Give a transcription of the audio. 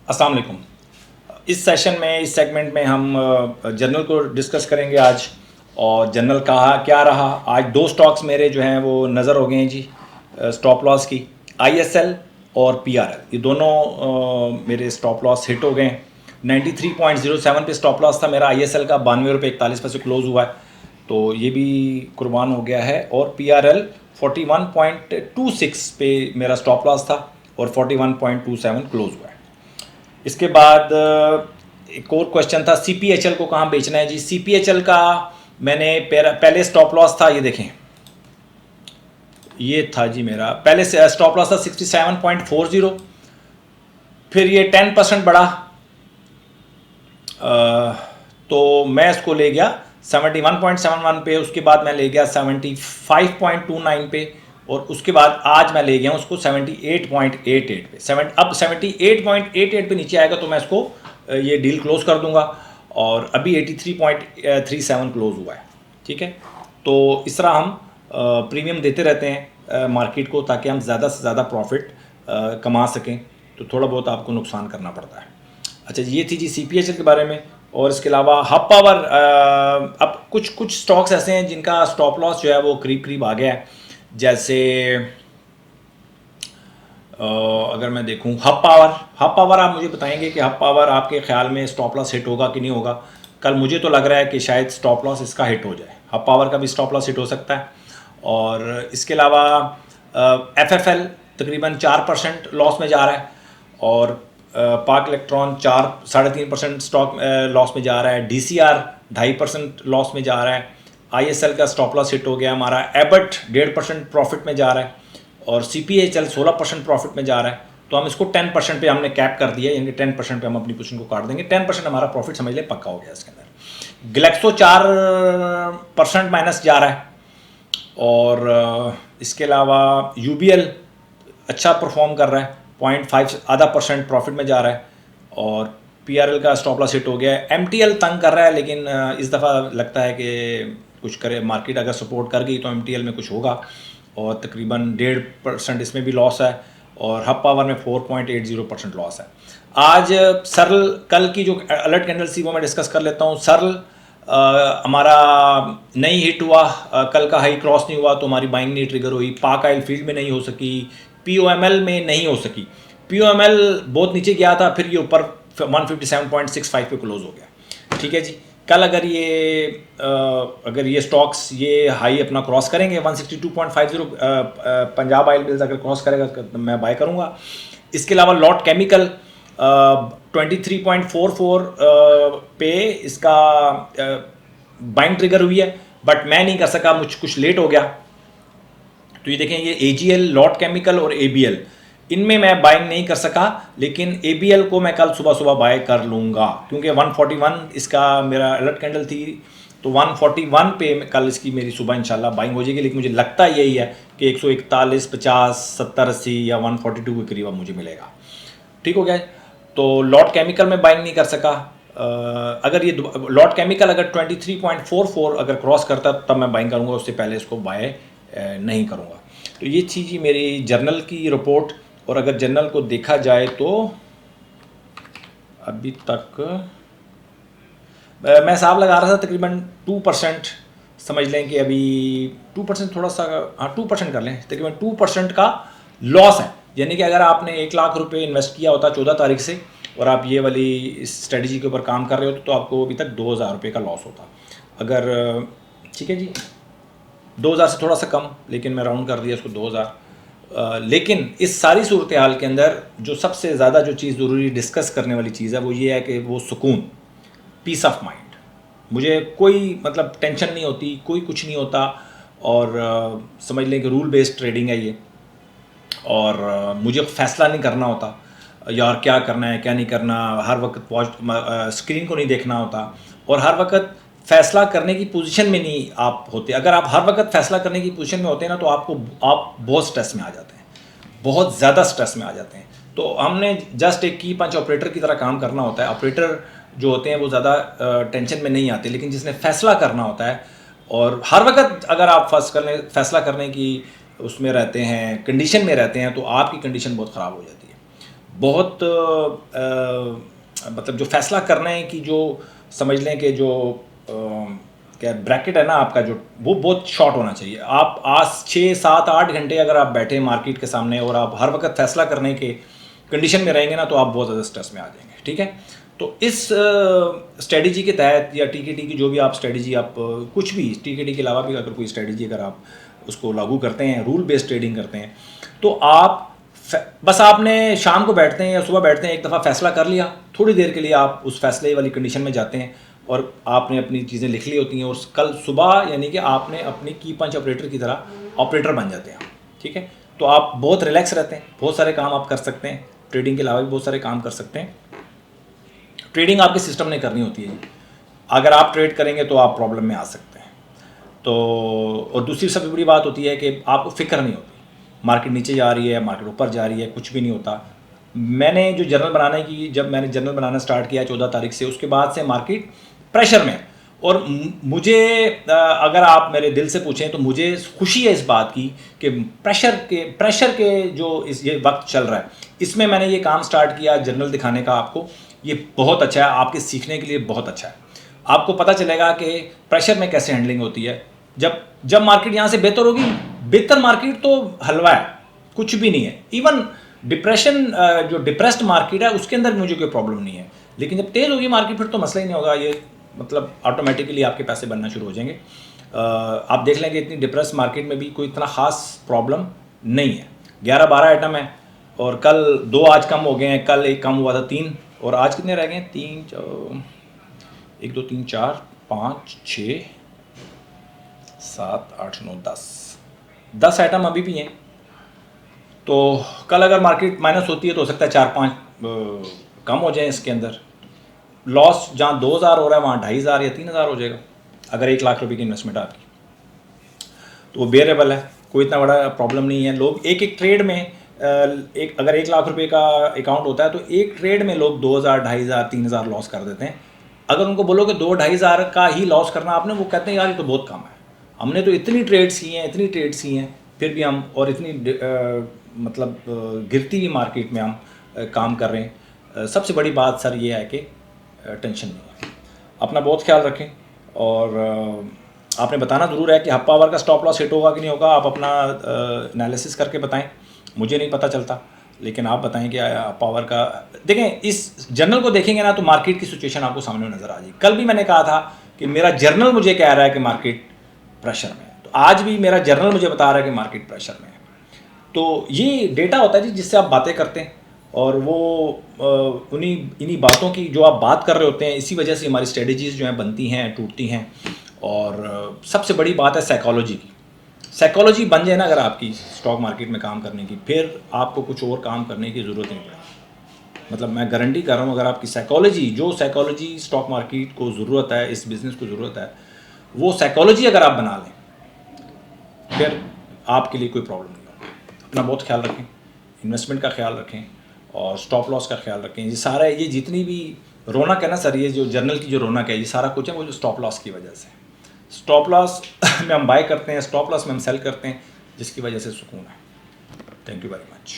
अस्सलाम वालेकुम। इस सेशन में इस सेगमेंट में हम जर्नल को डिस्कस करेंगे आज। और जर्नल कहा क्या रहा, आज दो स्टॉक्स मेरे जो हैं वो नज़र हो गए हैं जी, स्टॉप लॉस की। आईएसएल और पीआरएल, ये दोनों मेरे स्टॉप लॉस हिट हो गए हैं। 93.07 पे स्टॉप लॉस था मेरा आईएसएल का, 92 रुपये 41 पैसे क्लोज हुआ है, तो ये भी कुर्बान हो गया है। और पीआरएल 41.26 पे मेरा स्टॉप लॉस था और 41.27 क्लोज हुआ है। इसके बाद एक और क्वेश्चन था, सीपीएचएल को कहाँ बेचना है जी। सीपीएचएल का मैंने पहले स्टॉप लॉस था, ये देखें, ये था जी मेरा पहले से स्टॉप लॉस था 67.40, फिर ये 10% बढ़ा, तो मैं इसको ले गया 71.71 पे, उसके बाद मैं ले गया 75.29 पे, और उसके बाद आज मैं ले गया हूँ उसको 78.88 पे। अब 78.88 पे नीचे आएगा तो मैं इसको ये डील क्लोज कर दूंगा, और अभी 83.37 क्लोज हुआ है। ठीक है, तो इस तरह हम प्रीमियम देते रहते हैं मार्केट को, ताकि हम ज़्यादा से ज़्यादा प्रॉफिट कमा सकें, तो थोड़ा बहुत आपको नुकसान करना पड़ता है। अच्छा, ये थी जी सीपीएचएल के बारे में। और इसके अलावा हब पावर, अब कुछ स्टॉक्स ऐसे हैं जिनका स्टॉप लॉस जो है वो करीब आ गया है। जैसे अगर मैं देखूं हब पावर, आप मुझे बताएंगे कि हब पावर आपके ख्याल में स्टॉप लॉस हिट होगा कि नहीं होगा। कल मुझे तो लग रहा है कि शायद स्टॉप लॉस इसका हिट हो जाए, हब पावर का भी स्टॉप लॉस हिट हो सकता है। और इसके अलावा एफएफएल तकरीबन 4% लॉस में जा रहा है, और पाक इलेक्ट्रॉन 4-3.5% स्टॉक लॉस में जा रहा है। डीसीआर 2.5% लॉस में जा रहा है। आईएसएल का स्टॉप लॉस हिट हो गया हमारा। एबट 1.5% प्रॉफिट में जा रहा है, और सीपीएचएल 16% प्रॉफिट में जा रहा है। तो हम इसको 10% पे हमने कैप कर दिया, यानी 10% पे हम अपनी पोजीशन को काट देंगे। 10% हमारा प्रॉफिट समझ ले पक्का हो गया इसके अंदर। ग्लेक्सो 4% माइनस जा रहा है, और इसके अलावा यूबीएल अच्छा परफॉर्म कर रहा है, 0.5% प्रॉफिट में जा रहा है, और पीआरएल का स्टॉप लॉस हिट हो गया है। एमटीएल तंग कर रहा है, लेकिन इस दफ़ा लगता है कि कुछ करे, मार्केट अगर सपोर्ट कर गई तो एमटीएल में कुछ होगा, और तकरीबन 1.5% इसमें भी लॉस है, और हब पावर में 4.80% लॉस है। आज सरल, कल की जो अलर्ट कैंडल थी वो मैं डिस्कस कर लेता हूँ। सरल हमारा नहीं हिट हुआ, कल का हाई क्रॉस नहीं हुआ, तो हमारी बाइंग नहीं ट्रिगर हुई। पाक आयल फील्ड में नहीं हो सकी, पीओएमएल में नहीं हो सकी। पीओएमएल बहुत नीचे गया था, फिर ये ऊपर 157.65 पे क्लोज हो गया। ठीक है जी, कल अगर ये स्टॉक्स ये हाई अपना क्रॉस करेंगे 162.50, पंजाब ऑयल मिल्स अगर क्रॉस करेगा तो मैं बाय करूंगा। इसके अलावा लॉट केमिकल 23.44 पे इसका बाइंग ट्रिगर हुई है, बट मैं नहीं कर सका, कुछ लेट हो गया। तो ये देखें, ये एजीएल, लॉट केमिकल और एबीएल, इनमें मैं बाइंग नहीं कर सका, लेकिन एबीएल को मैं कल सुबह बाय कर लूँगा, क्योंकि 141 इसका मेरा अलर्ट कैंडल थी, तो 141 पे कल इसकी मेरी सुबह इंशाल्लाह बाइंग हो जाएगी। लेकिन मुझे लगता यही है कि 141, 50, 70, 80 या 142 के करीब मुझे मिलेगा। ठीक हो गया। तो लॉट केमिकल में बाइंग नहीं कर सका। अगर ये लॉट केमिकल अगर 23.44 अगर क्रॉस करता तब मैं बाइंग करूँगा, उससे पहले इसको बाय नहीं करूँगा। तो ये थी जी मेरी जर्नल की रिपोर्ट। और अगर जर्नल को देखा जाए तो अभी तक मैं हिसाब लगा रहा था तकरीबन 2%, समझ लें कि अभी 2% थोड़ा सा, हाँ 2% कर लें, तकरीबन 2% का लॉस है। यानी कि अगर आपने 1 लाख रुपए इन्वेस्ट किया होता 14 तारीख से, और आप ये वाली स्ट्रेटजी के ऊपर काम कर रहे हो, तो आपको अभी तक 2000 रुपये का लॉस होता। अगर ठीक है जी, 2000 से थोड़ा सा कम, लेकिन मैं राउंड कर दिया इसको 2000। लेकिन इस सारी सूरत हाल के अंदर जो सबसे ज़्यादा जो चीज़ ज़रूरी डिस्कस करने वाली चीज़ है वो ये है कि वो सुकून, पीस ऑफ माइंड। मुझे कोई मतलब टेंशन नहीं होती, कोई कुछ नहीं होता, और समझ लें कि रूल बेस्ड ट्रेडिंग है ये, और मुझे फैसला नहीं करना होता यार क्या करना है क्या नहीं करना, हर वक्त स्क्रीन को नहीं देखना होता, और हर वक्त फैसला करने की पोजीशन में नहीं आप होते। अगर आप हर वक्त फैसला करने की पोजीशन में होते हैं ना, तो आप बहुत स्ट्रेस में आ जाते हैं, बहुत ज़्यादा स्ट्रेस में आ जाते हैं। तो हमने जस्ट एक की पंच ऑपरेटर की तरह काम करना होता है। ऑपरेटर जो होते हैं वो ज़्यादा टेंशन में नहीं आते, लेकिन जिसने फैसला करना होता है, और हर वक्त अगर आप फैसला करने की उसमें रहते हैं, कंडीशन में रहते हैं, तो आपकी कंडीशन बहुत ख़राब हो जाती है। बहुत मतलब जो फैसला करने की जो समझ लें कि जो क्या ब्रैकेट है ना आपका, जो वो बहुत शॉर्ट होना चाहिए। आप आज 6 7 8 घंटे अगर आप बैठे मार्केट के सामने और आप हर वक्त फैसला करने के कंडीशन में रहेंगे ना, तो आप बहुत ज़्यादा स्ट्रेस में आ जाएंगे। ठीक है, तो इस स्ट्रेटजी के तहत या टीकेटी की जो भी आप स्ट्रेटजी, आप कुछ भी टीकेटी के अलावा भी अगर कोई स्ट्रेटजी अगर आप उसको लागू करते हैं, रूल बेस्ड ट्रेडिंग करते हैं, तो आप बस आपने शाम को बैठते हैं या सुबह बैठते हैं, एक दफ़ा फैसला कर लिया, थोड़ी देर के लिए आप उस फैसले वाली कंडीशन में जाते हैं और आपने अपनी चीज़ें लिख ली होती हैं, और कल सुबह यानी कि आपने अपनी की पंच ऑपरेटर की तरह ऑपरेटर बन जाते हैं। ठीक है, तो आप बहुत रिलैक्स रहते हैं, बहुत सारे काम आप कर सकते हैं, ट्रेडिंग के अलावा भी बहुत सारे काम कर सकते हैं। ट्रेडिंग आपके सिस्टम ने करनी होती है, अगर आप ट्रेड करेंगे तो आप प्रॉब्लम में आ सकते हैं। तो और दूसरी सबसे बड़ी बात होती है कि आपको फिक्र नहीं होती मार्केट नीचे जा रही है, मार्केट ऊपर जा रही है, कुछ भी नहीं होता। मैंने जो जर्नल बनाने की, जब मैंने जर्नल बनाना स्टार्ट किया 14 तारीख से, उसके बाद से मार्केट प्रेशर में, और मुझे अगर आप मेरे दिल से पूछें तो मुझे खुशी है इस बात की कि प्रेशर के जो ये वक्त चल रहा है, इसमें मैंने ये काम स्टार्ट किया जर्नल दिखाने का आपको। ये बहुत अच्छा है, आपके सीखने के लिए बहुत अच्छा है। आपको पता चलेगा कि प्रेशर में कैसे हैंडलिंग होती है। जब मार्केट यहाँ से बेहतर होगी, बेहतर मार्केट तो हलवा है, कुछ भी नहीं है। इवन डिप्रेशन, जो डिप्रेस्ड मार्केट है उसके अंदर मुझे कोई प्रॉब्लम नहीं है, लेकिन जब तेज़ होगी मार्केट फिर तो मसला ही नहीं होगा। ये मतलब ऑटोमेटिकली आपके पैसे बनना शुरू हो जाएंगे। आप देख लेंगे इतनी डिप्रेस मार्केट में भी कोई इतना ख़ास प्रॉब्लम नहीं है। 11 12 आइटम है, और कल 2 आज कम हो गए हैं, कल एक कम हुआ था 3, और आज कितने रह गए? 3 1 2 3 4 5 6 7 8 9 10 आइटम अभी भी हैं। तो कल अगर मार्केट माइनस होती है तो हो सकता है 4 5 कम हो जाए इसके अंदर। लॉस जहाँ 2000 हो रहा है वहाँ 2500 या 3000 हो जाएगा अगर 1 लाख रुपए की इन्वेस्टमेंट आपकी, तो वो बेरेबल है, कोई इतना बड़ा प्रॉब्लम नहीं है। लोग एक एक ट्रेड में अगर 1 लाख रुपए का अकाउंट होता है तो एक ट्रेड में लोग 2000 2500 3000 लॉस कर देते हैं। अगर उनको बोलो कि 2 2.5 हज़ार का ही लॉस करना आपने, वो कहते हैं यार ये तो बहुत कम है, हमने तो इतनी ट्रेड्स की हैं, इतनी ट्रेड्स की हैं, फिर भी हम, और इतनी मतलब गिरती हुई मार्केट में हम काम कर रहे हैं। सबसे बड़ी बात सर ये है कि टेंशन नहीं है। अपना बहुत ख्याल रखें, और आपने बताना ज़रूर है कि हब पावर का स्टॉप लॉस हिट होगा कि नहीं होगा। आप अपना एनालिसिस करके बताएं, मुझे नहीं पता चलता, लेकिन आप बताएं कि पावर का देखें। इस जर्नल को देखेंगे ना तो मार्केट की सिचुएशन आपको सामने नज़र आ जाएगी। कल भी मैंने कहा था कि मेरा जर्नल मुझे कह रहा है कि मार्केट प्रेशर में है, तो आज भी मेरा जर्नल मुझे बता रहा है कि मार्केट प्रेशर में है। तो ये डेटा होता है जी जिससे आप बातें करते हैं, और वो इन्हीं बातों की जो आप बात कर रहे होते हैं, इसी वजह से हमारी स्ट्रेटजीज़ जो हैं बनती हैं, टूटती हैं। और सबसे बड़ी बात है साइकोलॉजी की। साइकोलॉजी बन जाए ना अगर आपकी स्टॉक मार्केट में काम करने की, फिर आपको कुछ और काम करने की ज़रूरत नहीं पड़ेगी। मतलब मैं गारंटी कर रहा हूँ, अगर आपकी साइकोलॉजी, जो साइकोलॉजी स्टॉक मार्केट को ज़रूरत है, इस बिज़नेस को ज़रूरत है, वो साइकोलॉजी अगर आप बना लें, फिर आपके लिए कोई प्रॉब्लम नहीं होगी। अपना बहुत ख्याल रखें, इन्वेस्टमेंट का ख्याल रखें, और स्टॉप लॉस का ख्याल रखें। ये सारा, ये जितनी भी रौनक है ना सर, ये जो जर्नल की जो रौनक है, ये सारा कुछ है वो जो स्टॉप लॉस की वजह से। स्टॉप लॉस में हम बाय करते हैं, स्टॉप लॉस में हम सेल करते हैं, जिसकी वजह से सुकून है। Thank you very much.